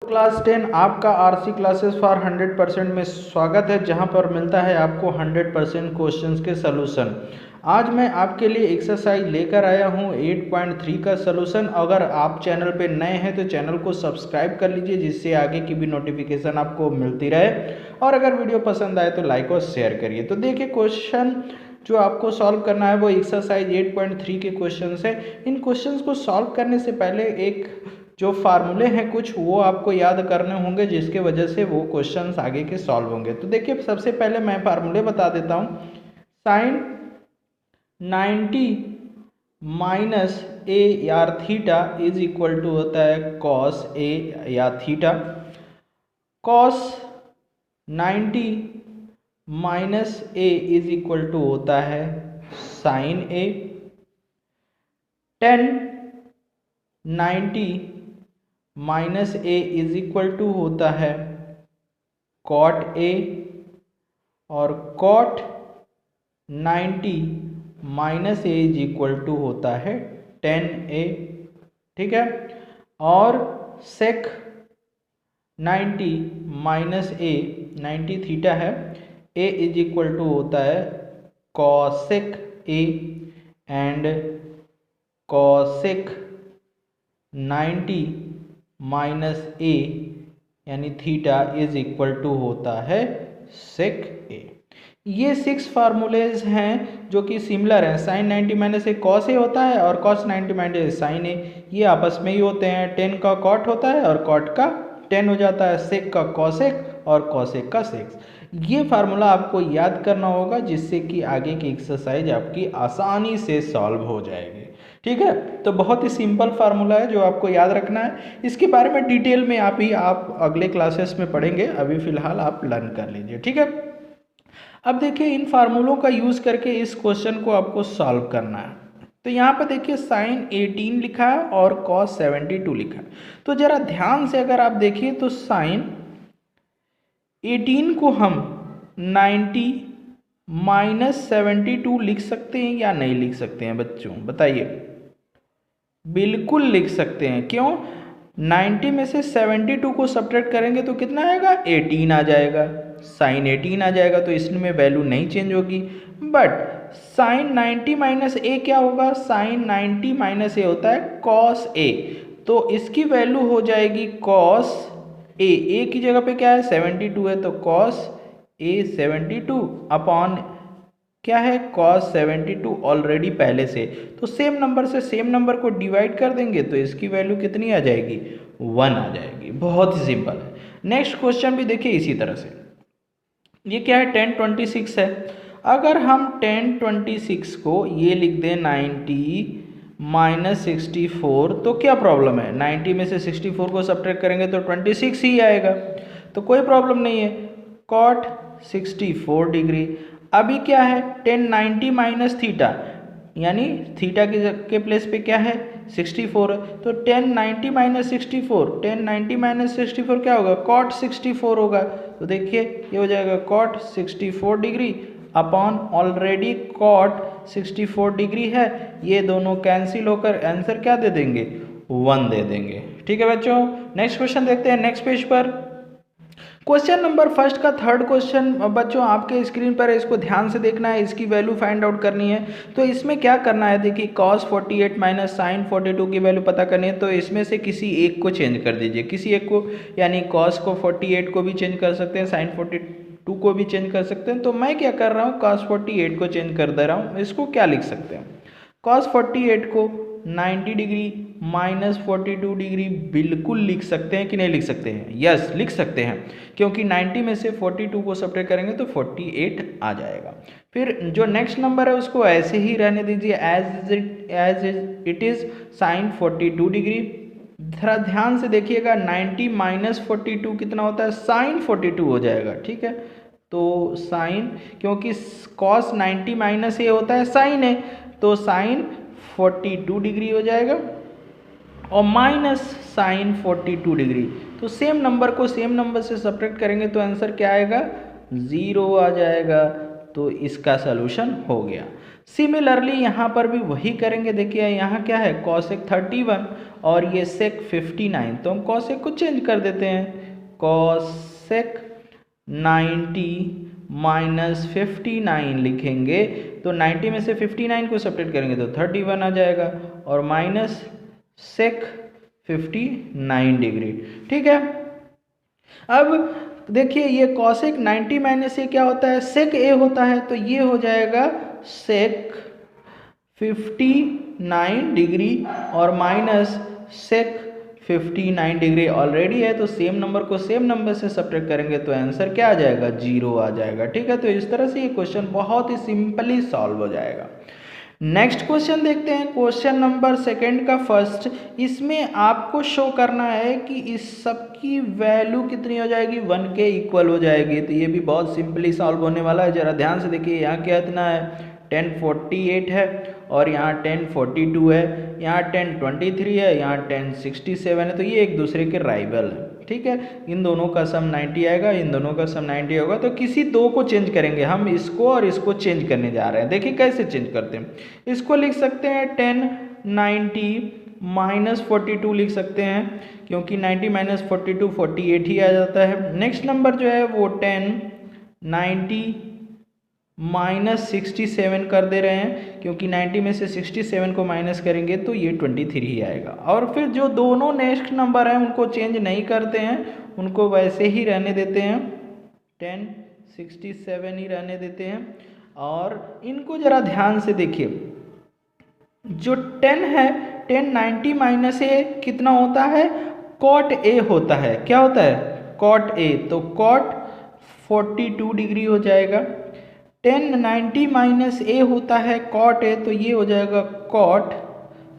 Class 10 आपका RC classes for 100% में स्वागत है, जहां पर मिलता है आपको 100% क्वेश्चंस के सलूशन। आज मैं आपके लिए एक्सरसाइज लेकर आया हूं 8.3 का सलूशन। अगर आप चैनल पे नए हैं तो चैनल को सब्सक्राइब कर लीजिए, जिससे आगे की भी नोटिफिकेशन आपको मिलती रहे। और अगर वीडियो पसंद आए तो लाइक और शेयर करिए। तो देखिए, क्वेश्चन जो आपको सॉल्व करना है वो एक्सरसाइज 8.3 के क्वेश्चन है। इन क्वेश्चंस को सॉल्व करने से पहले एक जो फार्मूले हैं कुछ वो आपको याद करने होंगे, जिसके वजह से वो क्वेश्चंस आगे के सॉल्व होंगे। तो देखिए, सबसे पहले मैं फार्मूले बता देता हूँ। साइन 90 माइनस ए या थीटा इज इक्वल टू होता है कॉस ए या theta. Cos 90 minus A is equal to होता है sine A. 90 minus A is equal to होता है कॉट ए, और cot 90 minus A is equal to होता है tan ए। ठीक है, और सेक 90 माइनस ए, 90 थीटा है, ए इज इक्वल टू होता है cosec A, and cosec 90 minus A यानी थीटा इज इक्वल टू होता है सेक ए। ये 6 फार्मूलेज हैं जो कि सिमिलर हैं। Sign 90 minus A cos A होता है और कॉस 90 माइनस साइन ए, ये आपस में ही होते हैं। टेन का कॉट होता है और कॉट का टेन हो जाता है, सेक का कॉसेक और कॉसेक का सेक। ये फार्मूला आपको याद करना होगा, जिससे कि आगे की एक्सरसाइज आपकी आसानी से सॉल्व हो जाएगी। ठीक है, तो बहुत ही सिंपल फार्मूला है जो आपको याद रखना है। इसके बारे में डिटेल में आप अगले क्लासेस में पढ़ेंगे, अभी फिलहाल आप लर्न कर लीजिए। ठीक है, अब देखिए, इन फार्मूलों का यूज़ करके इस क्वेश्चन को आपको सॉल्व करना है। तो यहाँ पर देखिए, साइन 18 लिखा है और कॉस 72 लिखा है। तो ज़रा ध्यान से अगर आप देखिए तो साइन 18 को हम 90 माइनस 72 लिख सकते हैं या नहीं लिख सकते हैं बच्चों, बताइए। बिल्कुल लिख सकते हैं। क्यों? 90 में से 72 को सब्ट्रैक्ट करेंगे तो कितना आएगा? 18 आ जाएगा। साइन 18 आ जाएगा, तो इसमें वैल्यू नहीं चेंज होगी। बट साइन 90 माइनस ए क्या होगा? साइन 90 माइनस ए होता है कॉस ए, तो इसकी वैल्यू हो जाएगी कॉस ए। ए की जगह पे क्या है? 72 है, तो कॉस ए 72 अपॉन क्या है? कॉस 72 ऑलरेडी पहले से। तो सेम नंबर से सेम नंबर को डिवाइड कर देंगे तो इसकी वैल्यू कितनी आ जाएगी? 1 आ जाएगी। बहुत ही सिंपल है। नेक्स्ट क्वेश्चन भी देखिए इसी तरह से। ये क्या है? 1026 है। अगर हम 1026 को ये लिख दें 90 माइनस 64, तो क्या प्रॉब्लम है? 90 में से 64 को सब्ट्रैक्ट करेंगे तो 26 ही आएगा, तो कोई प्रॉब्लम नहीं है। Cot 64 degree. अभी क्या है? 1090 माइनस थीटा, यानी थीटा के प्लेस पे क्या है? 64 है, तो 1090 माइनस 64, 1090 माइनस 64 क्या होगा? कॉट 64 होगा। तो देखिए, ये हो जाएगा cot 64 degree upon already cot 64 degree है। ये दोनों कैंसिल होकर आंसर क्या दे देंगे? 1 दे देंगे। ठीक है बच्चों, नेक्स्ट क्वेश्चन देखते हैं नेक्स्ट पेज पर। क्वेश्चन नंबर फर्स्ट का थर्ड क्वेश्चन बच्चों आपके स्क्रीन पर है, इसको ध्यान से देखना है, इसकी वैल्यू फाइंड आउट करनी है। तो इसमें क्या करना है? देखिए, cos 48 माइनस साइन 42 की वैल्यू पता करनी है। तो इसमें से किसी एक को चेंज कर दीजिए, किसी एक को, यानी cos को 48 को भी चेंज कर सकते हैं, साइन 42 को भी चेंज कर सकते हैं। तो मैं क्या कर रहा हूँ? cos 48 को चेंज कर दे रहा हूँ। इसको क्या लिख सकते हैं? cos 48 को 90 डिग्री माइनस 42 डिग्री बिल्कुल लिख सकते हैं कि नहीं लिख सकते हैं? यस, लिख सकते हैं, क्योंकि 90 में से 42 को सब्ट्रैक्ट करेंगे तो 48 आ जाएगा। फिर जो नेक्स्ट नंबर है उसको ऐसे ही रहने दीजिए, as it is sine 42 degree. थोड़ा ध्यान से देखिएगा, 90 माइनस 42 कितना होता है? साइन 42 हो जाएगा। ठीक है, तो साइन, क्योंकि कॉस 90 माइनस ए होता है साइन है, तो साइन 42 डिग्री हो जाएगा और माइनस साइन 42 डिग्री। तो सेम नंबर को सेम नंबर से सब्ट्रैक्ट करेंगे तो आंसर क्या आएगा? 0 आ जाएगा। तो इसका सलूशन हो गया। सिमिलरली यहाँ पर भी वही करेंगे। देखिए यहाँ क्या है? कॉसेक 31 और ये सेक 59, तो हम कॉसेक को चेंज कर देते हैं, कॉसेक 90 माइनस 59 लिखेंगे तो 90 में से 59 को सब्ट्रैक्ट करेंगे तो 31 आ जाएगा और माइनस सेक 59 डिग्री। ठीक है, अब देखिए ये कॉसेक 90 माइनस ए क्या होता है, सेक ए होता है, तो ये हो जाएगा सेक 59 डिग्री और माइनस सेक 59 डिग्री ऑलरेडी है, तो सेम नंबर को सेम नंबर से सब्ट्रैक्ट करेंगे तो आंसर क्या आ जाएगा, 0 आ जाएगा। ठीक है, तो इस तरह से ये क्वेश्चन बहुत ही सिंपली सॉल्व हो जाएगा। नेक्स्ट क्वेश्चन देखते हैं, क्वेश्चन नंबर सेकंड का फर्स्ट। इसमें आपको शो करना है कि इस सब की वैल्यू कितनी हो जाएगी, 1 के इक्वल हो जाएगी। तो ये भी बहुत सिंपली सॉल्व होने वाला है। जरा ध्यान से देखिए, यहाँ क्या इतना है, 1048 है और यहाँ 1042 है, यहाँ 1023 है, यहाँ 1067 है, तो ये एक दूसरे के राइवल है। ठीक है, इन दोनों का सम 90 आएगा, इन दोनों का सम 90 होगा, तो किसी दो को चेंज करेंगे हम, इसको और इसको चेंज करने जा रहे हैं। देखिए कैसे चेंज करते हैं, इसको लिख सकते हैं 1090 माइनस 42 लिख सकते हैं, क्योंकि 90 माइनस 42 48 ही आ जाता है। नेक्स्ट नंबर जो है वो 1090 माइनस 67 कर दे रहे हैं, क्योंकि 90 में से 67 को माइनस करेंगे तो ये 23 ही आएगा। और फिर जो दोनों नेक्स्ट नंबर हैं उनको चेंज नहीं करते हैं, उनको वैसे ही रहने देते हैं, 1067 ही रहने देते हैं। और इनको ज़रा ध्यान से देखिए, जो 10 है, 1090 माइनस ए कितना होता है, कॉट ए होता है। क्या होता है, कॉट ए, तो कॉट 42 डिग्री हो जाएगा। 1090 माइनस ए होता है कॉट ए, तो ये हो जाएगा कॉट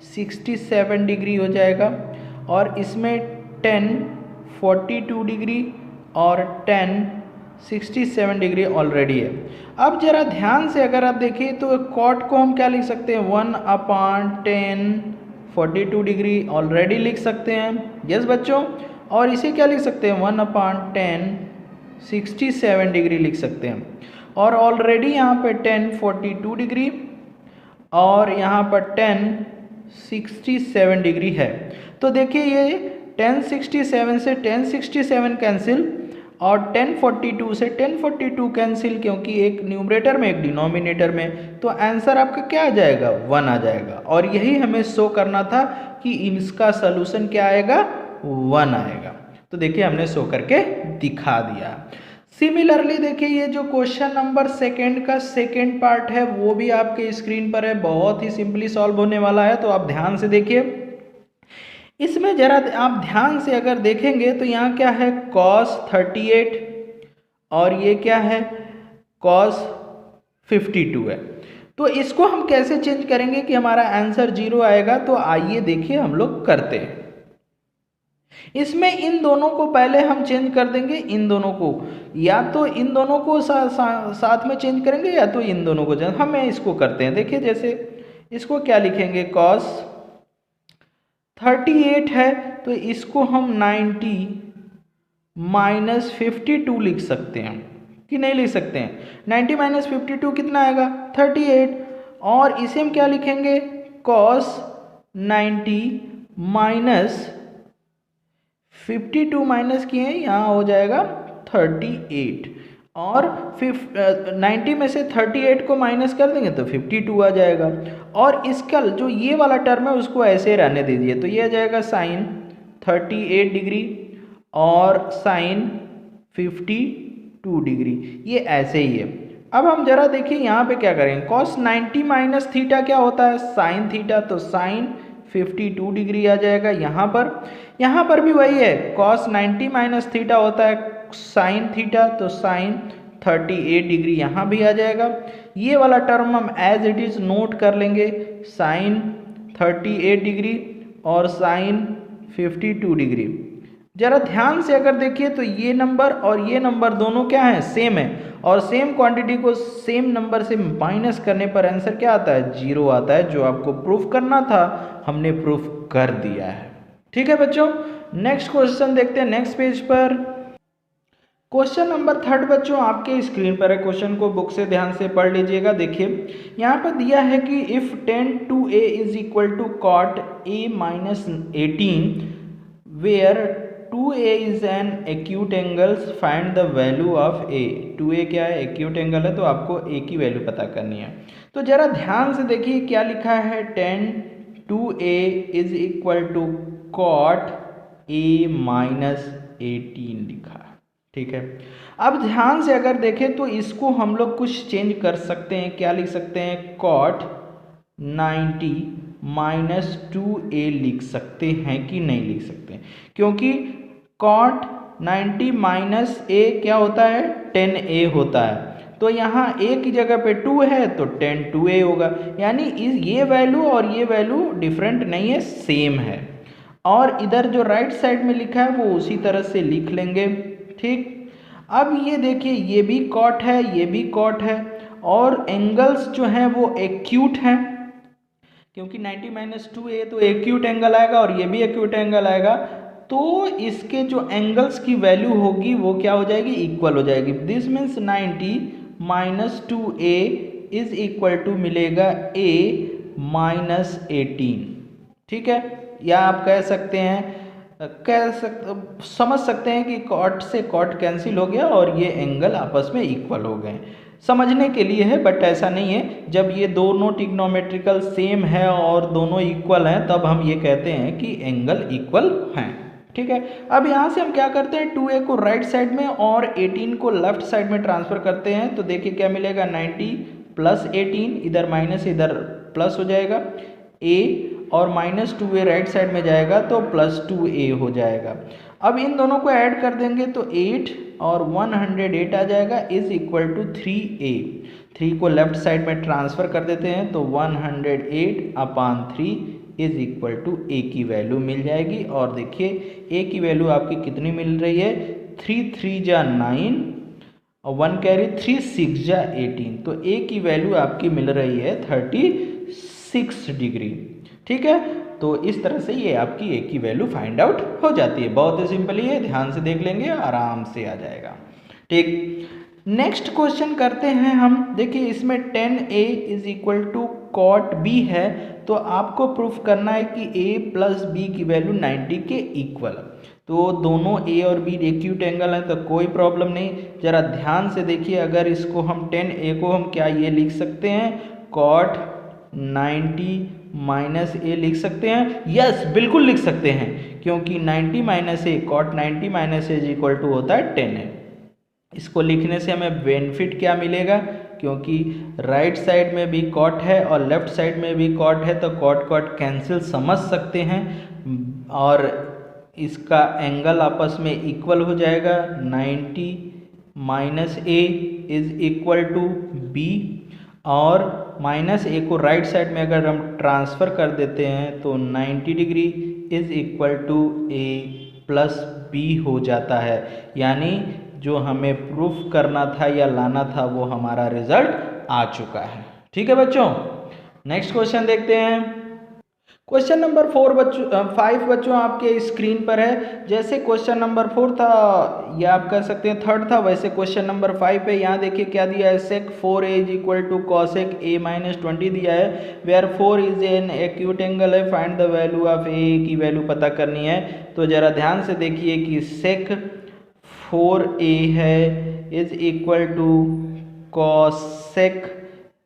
67 डिग्री हो जाएगा। और इसमें 1042 डिग्री और 1067 डिग्री ऑलरेडी है। अब जरा ध्यान से अगर आप देखिए तो कॉट को हम क्या लिख सकते हैं, 1/1042 डिग्री ऑलरेडी लिख सकते हैं। यस बच्चों, और इसे क्या लिख सकते हैं, 1/1067 डिग्री लिख सकते हैं। और ऑलरेडी यहाँ पे 1042 डिग्री और यहाँ पर 1067 डिग्री है। तो देखिए ये 1067 से 1067 कैंसिल और 1042 से 1042 कैंसिल, क्योंकि एक न्यूमरेटर में एक डिनोमिनेटर में, तो आंसर आपका क्या आ जाएगा, 1 आ जाएगा। और यही हमें शो करना था कि इसका सलूशन क्या आएगा, 1 आएगा। तो देखिए हमने शो करके दिखा दिया। सिमिलरली देखिए ये जो क्वेश्चन नंबर सेकंड का सेकंड पार्ट है वो भी आपके स्क्रीन पर है, बहुत ही सिंपली सॉल्व होने वाला है। तो आप ध्यान से देखिए, इसमें जरा आप ध्यान से अगर देखेंगे तो यहाँ क्या है, cos 38 और ये क्या है, cos 52 है। तो इसको हम कैसे चेंज करेंगे कि हमारा आंसर 0 आएगा, तो आइए देखिए हम लोग करते हैं। इसमें इन दोनों को पहले हम चेंज कर देंगे, इन दोनों को, या तो इन दोनों को साथ में चेंज करेंगे या तो इन दोनों को चेंज। हमें इसको करते हैं, देखिए जैसे इसको क्या लिखेंगे, cos 38 है तो इसको हम 90 माइनस 52 लिख सकते हैं कि नहीं लिख सकते हैं। 90 माइनस 52 कितना आएगा, 38। और इसे हम क्या लिखेंगे, cos 90 माइनस 52 माइनस किए यहाँ हो जाएगा 38। और 90 में से 38 को माइनस कर देंगे तो 52 आ जाएगा। और इसका जो ये वाला टर्म है उसको ऐसे रहने दीजिए, तो ये आ जाएगा साइन 38 डिग्री और साइन 52 डिग्री, ये ऐसे ही है। अब हम जरा देखिए यहाँ पे क्या करेंगे, cos 90 माइनस थीटा क्या होता है, साइन थीटा, तो साइन 52 डिग्री आ जाएगा। यहाँ पर भी वही है, cos 90 माइनस थीटा होता है साइन थीटा, तो साइन 38 डिग्री यहाँ भी आ जाएगा। ये वाला टर्म हम एज इट इज़ नोट कर लेंगे, साइन 38 डिग्री और साइन 52 डिग्री। जरा ध्यान से अगर देखिए तो ये नंबर और ये नंबर दोनों क्या हैं, सेम है, और सेम क्वांटिटी को सेम नंबर से माइनस करने पर आंसर क्या आता है, 0 आता है। जो आपको प्रूफ करना था हमने प्रूफ कर दिया है। ठीक है बच्चों, नेक्स्ट क्वेश्चन देखते हैं नेक्स्ट पेज पर। क्वेश्चन नंबर थर्ड बच्चों आपके स्क्रीन पर है। क्वेश्चन को बुक से ध्यान से पढ़ लीजिएगा। देखिए यहाँ पर दिया है कि if 10 2a is equal to cot a minus 18 where 2a is an acute angles find the value of a। 2a क्या है? एक्यूट एंगल है, तो आपको a की वैल्यू पता करनी है। तो जरा ध्यान से देखिए क्या लिखा है, 10 2a is equal to cot a minus 18 लिखा है। ठीक है, अब ध्यान से अगर देखें तो इसको हम लोग कुछ चेंज कर सकते हैं। क्या लिख सकते हैं? कॉट 90 माइनस 2a लिख सकते हैं कि नहीं लिख सकते हैं? क्योंकि कॉट 90 माइनस a क्या होता है? 10a होता है। तो यहाँ a की जगह पे 2 है तो 10 2a होगा, यानी ये वैल्यू और ये वैल्यू डिफरेंट नहीं है, सेम है। और इधर जो राइट साइड में लिखा है वो उसी तरह से लिख लेंगे। ठीक, अब ये देखिए ये भी कॉट है, ये भी कॉट है, और एंगल्स जो हैं वो एक्यूट हैं, क्योंकि 90 माइनस 2a तो एक्यूट एंगल आएगा और ये भी एक्यूट एंगल आएगा। तो इसके जो एंगल्स की वैल्यू होगी वो क्या हो जाएगी? इक्वल हो जाएगी। This means 90 minus 2a is equal to मिलेगा a माइनस 18। ठीक है, या आप कह सकते हैं समझ सकते हैं कि कॉट से कॉट कैंसिल हो गया और ये एंगल आपस में इक्वल हो गए। समझने के लिए है, बट ऐसा नहीं है। जब ये दोनों ट्रिग्नोमेट्रिकल सेम है और दोनों इक्वल हैं तब हम ये कहते हैं कि एंगल इक्वल हैं। ठीक है, अब यहाँ से हम क्या करते हैं, 2a को राइट साइड में और 18 को लेफ्ट साइड में ट्रांसफर करते हैं। तो देखिए क्या मिलेगा, 90 प्लस 18, इधर माइनस इधर प्लस हो जाएगा, a और माइनस 2a राइट साइड में जाएगा तो प्लस 2a हो जाएगा। अब इन दोनों को ऐड कर देंगे तो 8 और 108 आ जाएगा, इज इक्वल टू 3a। 3 को लेफ्ट साइड में ट्रांसफ़र कर देते हैं तो 108 अपान 3 इज इक्वल टू a की वैल्यू मिल जाएगी। और देखिए a की वैल्यू आपकी कितनी मिल रही है, 3 3 जा 9 और 1 कैरी 3 6 जा 18, तो a की वैल्यू आपकी मिल रही है 36 डिग्री। ठीक है, तो इस तरह से ये आपकी a की वैल्यू फाइंड आउट हो जाती है। बहुत ही सिंपल ही है, ध्यान से देख लेंगे आराम से आ जाएगा। ठीक, नेक्स्ट क्वेश्चन करते हैं हम। देखिए इसमें 10a is equal to cot b है, तो आपको प्रूफ करना है कि a प्लस b की वैल्यू 90 के इक्वल। तो दोनों a और b एक्यूट एंगल हैं तो कोई प्रॉब्लम नहीं। जरा ध्यान से देखिए, अगर इसको हम 10a को हम क्या ये लिख सकते हैं, कॉट 90 माइनस a लिख सकते हैं? यस, बिल्कुल लिख सकते हैं, क्योंकि 90 minus a cot 90 minus a is equal to होता है 10 है। इसको लिखने से हमें बेनिफिट क्या मिलेगा, क्योंकि राइट साइड में भी कॉट है और लेफ्ट साइड में भी कॉट है तो कॉट कॉट कैंसिल समझ सकते हैं और इसका एंगल आपस में इक्वल हो जाएगा। 90 minus a is equal to b, और माइनस a को राइट साइड में अगर हम ट्रांसफ़र कर देते हैं तो 90 degree is equal to a plus b हो जाता है। यानी जो हमें प्रूफ करना था या लाना था वो हमारा रिजल्ट आ चुका है। ठीक है बच्चों, नेक्स्ट क्वेश्चन देखते हैं। क्वेश्चन नंबर 5 बच्चों आपके स्क्रीन पर है। जैसे क्वेश्चन नंबर 4 था या आप कह सकते हैं थर्ड था, वैसे क्वेश्चन नंबर 5 है। यहाँ देखिए क्या दिया है, sec 4a is equal to cosec a minus 20 दिया है, where 4 is an acute angle है, find the value of a की वैल्यू पता करनी है। तो ज़रा ध्यान से देखिए कि सेक 4a है is equal to cosec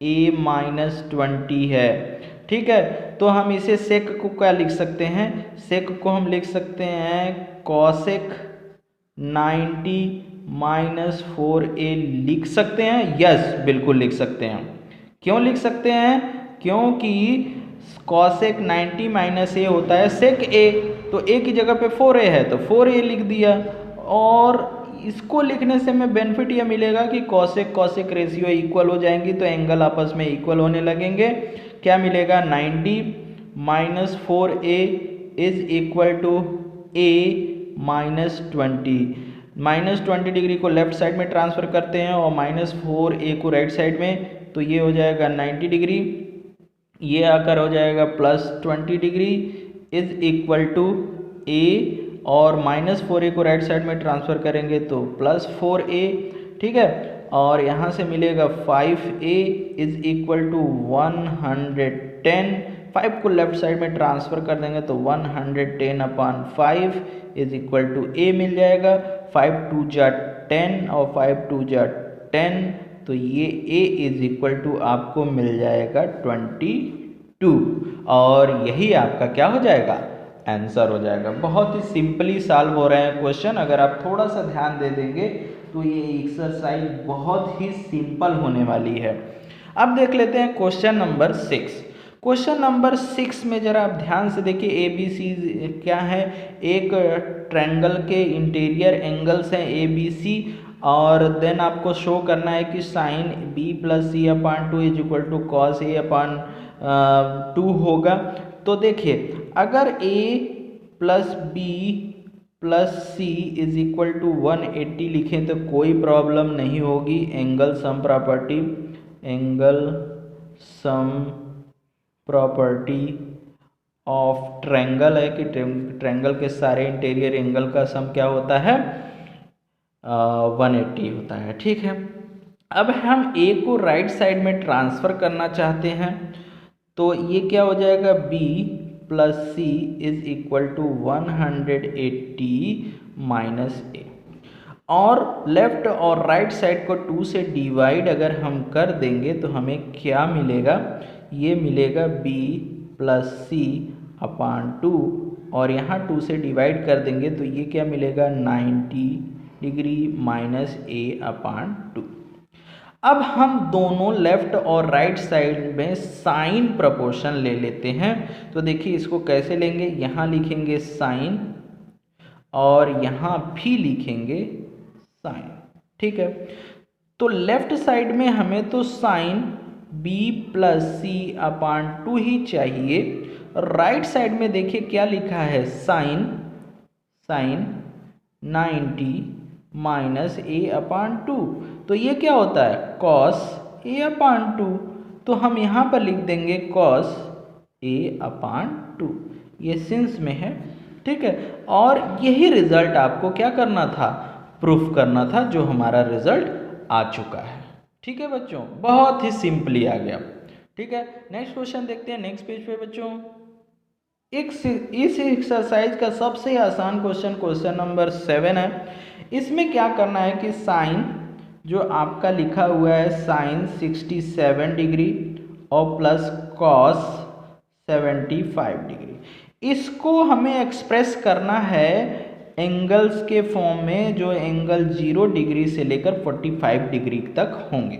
a minus 20 है। ठीक है, तो हम इसे सेक को क्या लिख सकते हैं, सेक को हम लिख सकते हैं कॉसेक 90 माइनस 4a लिख सकते हैं। यस, बिल्कुल लिख सकते हैं। क्यों लिख सकते हैं, क्योंकि कॉसेक 90 माइनस a होता है सेक a, तो a की जगह पे 4a है तो 4a लिख दिया। और इसको लिखने से हमें बेनिफिट यह मिलेगा कि कॉसेक कॉसेक रेशियो इक्वल हो जाएंगी तो एंगल आपस में इक्वल होने लगेंगे। क्या मिलेगा, 90 minus 4a is equal to a minus 20। Minus 20 degree को लेफ्ट साइड में ट्रांसफ़र करते हैं और माइनस 4a को राइट साइड में, तो ये हो जाएगा 90 डिग्री, ये आकर हो जाएगा plus 20 degree is equal to a और -4a को राइट साइड में ट्रांसफ़र करेंगे तो +4a, ठीक है। और यहाँ से मिलेगा 5a इज इक्वल टू 110, 5 को लेफ्ट साइड में ट्रांसफ़र कर देंगे तो 110/5 इज इक्वल टू a मिल जाएगा। 5 2 जा 10 और 5 2 जा 10, तो ये a इज इक्वल टू आपको मिल जाएगा 22, और यही आपका क्या हो जाएगा, आंसर हो जाएगा। बहुत ही सिंपली सॉल्व हो रहे हैं क्वेश्चन, अगर आप थोड़ा सा ध्यान दे देंगे तो ये एक्सरसाइज बहुत ही सिंपल होने वाली है। अब देख लेते हैं क्वेश्चन नंबर 6। क्वेश्चन नंबर 6 में जरा आप ध्यान से देखिए, ए बी सी क्या है, एक ट्रायंगल के इंटीरियर एंगल्स हैं ए बी सी, और देन आपको शो करना है कि sine b + c/2 is equal to cos a/2 होगा। तो देखिए, अगर a + b + c is equal to 180 लिखें तो कोई प्रॉब्लम नहीं होगी। Angle sum property of triangle है कि ट्रायंगल के सारे इंटीरियर एंगल का सम क्या होता है, 180 होता है, ठीक है। अब हम a को राइट साइड में ट्रांसफ़र करना चाहते हैं, तो ये क्या हो जाएगा, b + c is equal to 180 - a, और लेफ्ट और राइट साइड को 2 से डिवाइड अगर हम कर देंगे तो हमें क्या मिलेगा, ये मिलेगा b + c/2, और यहाँ 2 से डिवाइड कर देंगे तो ये क्या मिलेगा, 90 डिग्री -a/2। अब हम दोनों लेफ्ट और राइट साइड में साइन प्रपोर्शन ले लेते हैं। तो देखिए इसको कैसे लेंगे, यहाँ लिखेंगे साइन और यहाँ भी लिखेंगे साइन, ठीक है। तो लेफ्ट साइड में हमें तो साइन b + c/2 ही चाहिए। राइट साइड में देखिए क्या लिखा है, साइन 90 -a/2, तो ये क्या होता है, cos a/2, तो हम यहाँ पर लिख देंगे cos a/2, ये सिंस में है, ठीक है। और यही रिजल्ट आपको क्या करना था, प्रूफ करना था, जो हमारा रिजल्ट आ चुका है, ठीक है बच्चों। बहुत ही सिंपली आ गया, ठीक है। नेक्स्ट क्वेश्चन देखते हैं नेक्स्ट पेज पे बच्चों। इस एक्सरसाइज का सबसे आसान क्वेश्चन नंबर 7 है। इसमें क्या करना है कि साइन जो आपका लिखा हुआ है साइन 67 डिग्री और प्लस कॉस 75 डिग्री, इसको हमें एक्सप्रेस करना है एंगल्स के फॉर्म में, जो एंगल 0 डिग्री से लेकर 45 डिग्री तक होंगे।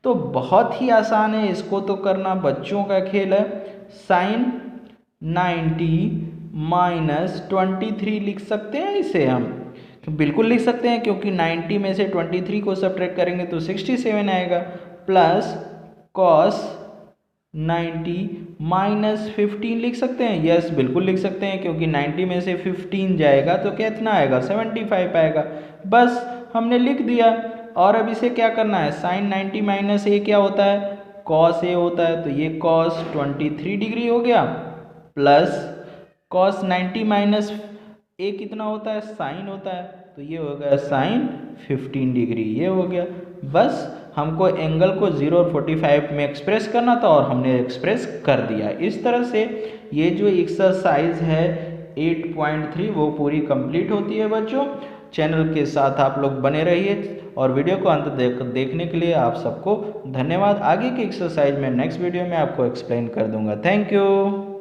तो बहुत ही आसान है, इसको तो करना बच्चों का खेल है। साइन 90 - 23 लिख सकते हैं इसे हम, बिल्कुल लिख सकते हैं, क्योंकि 90 में से 23 को सब्ट्रैक्ट करेंगे तो 67 आएगा, प्लस कॉस 90 - 15 लिख सकते हैं, यस बिल्कुल लिख सकते हैं, क्योंकि 90 में से 15 जाएगा तो कितना आएगा, 75 आएगा। बस हमने लिख दिया। और अब इसे क्या करना है, साइन 90 - a क्या होता है, कॉस a होता है, तो ये कॉस 23 डिग्री हो गया, प्लस कॉस 90 - a कितना होता है, साइन होता है, तो ये हो गया साइन 15 डिग्री, ये हो गया। बस हमको एंगल को 0 और 45 में एक्सप्रेस करना था और हमने एक्सप्रेस कर दिया। इस तरह से ये जो एक्सरसाइज है 8.3 वो पूरी कंप्लीट होती है बच्चों। चैनल के साथ आप लोग बने रहिए और वीडियो को अंत देखने के लिए आप सबको धन्यवाद। आगे की एक्सरसाइज में नेक्स्ट वीडियो में आपको एक्सप्लेन कर दूंगा। Thank you.